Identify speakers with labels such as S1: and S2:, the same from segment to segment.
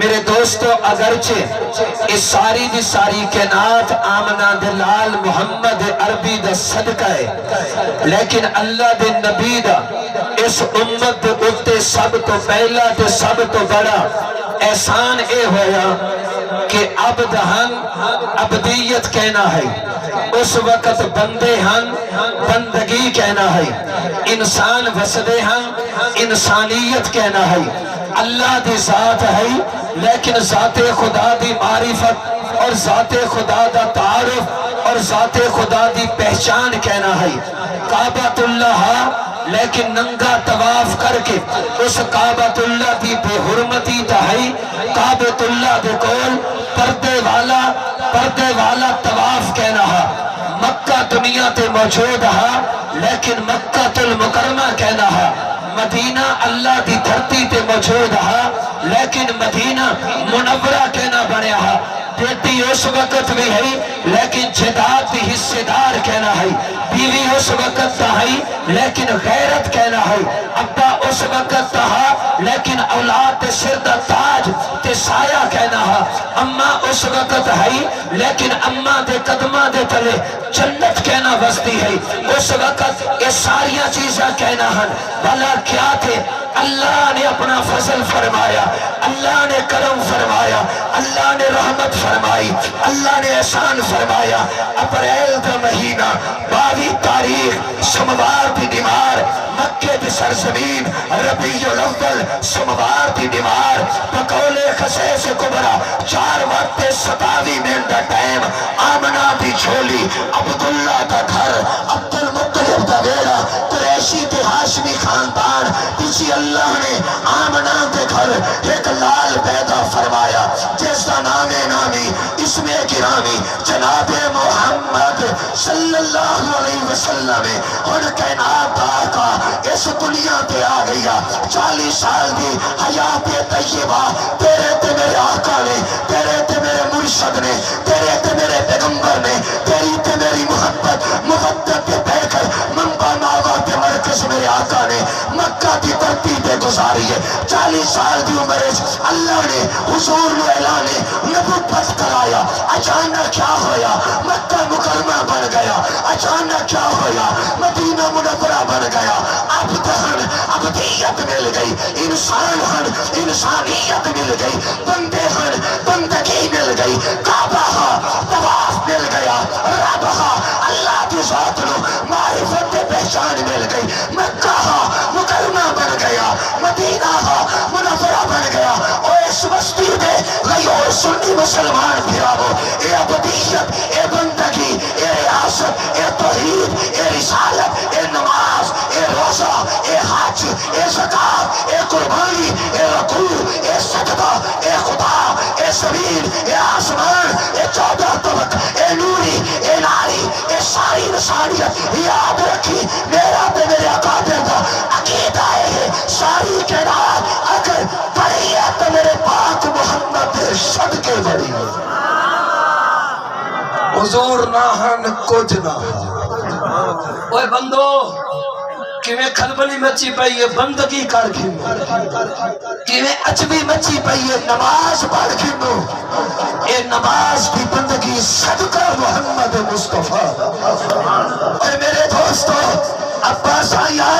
S1: میرے دوستو اگرچہ اس ساری دی ساری کائنات آمنہ دلال محمد عربی دا صدقہ ہے، لیکن اللہ دے نبی دا اس امت دے اتے سب تو پہلا تے سب تو بڑا احسان اے ہویا کہ عبد ہن عبدیت کہنا ہے، اس وقت بندے ہن بندگی کہنا ہے، انسان وسدے ہن انسانیت کہنا ہے، اللہ دی ذات ہے لیکن ذات خدا دی معرفت اور ذات خدا دا تعارف اور ذات خدا دی پہچان کہنا ہے، کعبۃ اللہ لیکن ننگا طواف کر کے اس کعبۃ اللہ دی بے حرمتی تہائی، کعبۃ اللہ دے کول پردے والا طواف کہنا ہے، مکہ دنیا تے موجود ہے لیکن مکہ المکرمہ کہنا ہے، مدینہ اللہ دی دھرتی تے موجود ہے لیکن مدینہ منورہ کہنا بنیا ہے، بیٹی اس وقت بھی ہے لیکن جداد دی حصے دار کہنا ہے، بیوی اس وقت تا ہے لیکن غیرت کہنا ہے، ابا اس وقت تا ہے لیکن اولاد تے سر دا تاج تے سایہ کہنا ہے، اماں اس وقت ہے لیکن اماں دے قدمہ دے تلے جنت کہنا وستی ہے، اس وقت یہ ساریاں چیزیں کہنا ہے، بھلا کیا تھے؟ اللہ نے اپنا فضل فرمایا، اللہ نے کرم فرمایا، اللہ نے رحمت فرمائی، اللہ نے احسان فرمایا، اپریل کا مہینہ 22 تاریخ سوموار دی دیوار مکے دی سرزمین ربیع الاول سوموار دی دیوار بقول خصیص کبرا 4 وقت 27 منٹ دا ٹائم آمنہ دی جھولی عبداللہ دا گھر عبدالمطلب دا بیڑا قریشی تے ہاشمی خاندان تیچی اللہ نے آمنہ دے گھر ایک لال پیدا فرمایا جس دا نامی اسم گرامی جناب محمد صلی اللہ علیہ وسلم ان کائنات آقا اس دنیا تے آ گیا 40 سال دی حیات طیبہ تیرے تے میرے آقا نے تیرے تے میرے مرشد نے تیرے تے میرے پیغمبر نے تیری تے میری محبت مودت تے بہ کر منبع ماوا تے مرکز میرے آقا نے مکہ دی دھرتی تے گزاری ہے 40 سال دی عمر اللہ نے حضور نے اعلان نبوت کرایا اچانک کیا ہویا مکہ مکرمہ بن گیا اچانک کیا ہویا مدینہ منورہ بن گیا عبدہن عبدیت مل گئی انسان ہن انسانیت مل گئی بندے ہن بندگی مل گئی کعبہ طواف مل گیا رب اللہ کی ذات نو معرفت پہچان مل گئی مکہ مکرمہ بن گیا مدینہ منورہ بن گیا اور اس بستی دے غیور سنی مسلمان پھراو اے عبدیت اے بندگی اے ریاست اے توحید اے رسالت اے نماز اے روزہ اے حج اے زکاة اے قربانی اے رکوع اے سجدہ اے خدا اے زمین اے آسمان اے 14 طبق اے نوری اے ناری اے ساری انسانیت یاد رکھی میرا تے میرے اقادر کا عقیدہ ہے ساری کائنات اگر بڑی ہے تو میرے پاک محمد صدقے بڑی حضور نہ ہن کچھ نہ اوے بندو کیویں کھلبلی مچی پئی ہے بندگی کر گھنو کیویں اچبی مچی پئی ہے نماز پڑھ گھنو اے نماز کی بندگی صدقہ محمد مصطفیٰ اے میرے دوستو ابا سایہ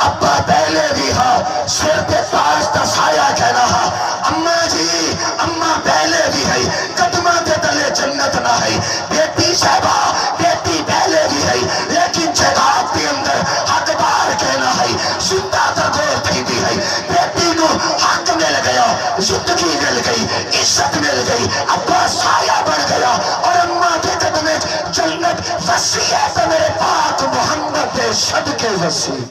S1: ابا پہلے بھی ہاں سر پہ تاج تا سایہ کہنا ہاں اماں جی اماں پہلے بھی ہے قدمہ دے تلے جنت نہ ہے بیٹی صاحبہ بیٹی پہلے بھی ہے لیکن جگات کے اندر حقدار کہنا ہے زندہ تگور تھی بھی ہے بیٹی نو حق مل گیا زندگی مل گئی عزت مل گئی ابا سایہ بن گیا اور اماں کے قدمے جنت وسیع ہے تو میرے پاک محمد صدقے وسیع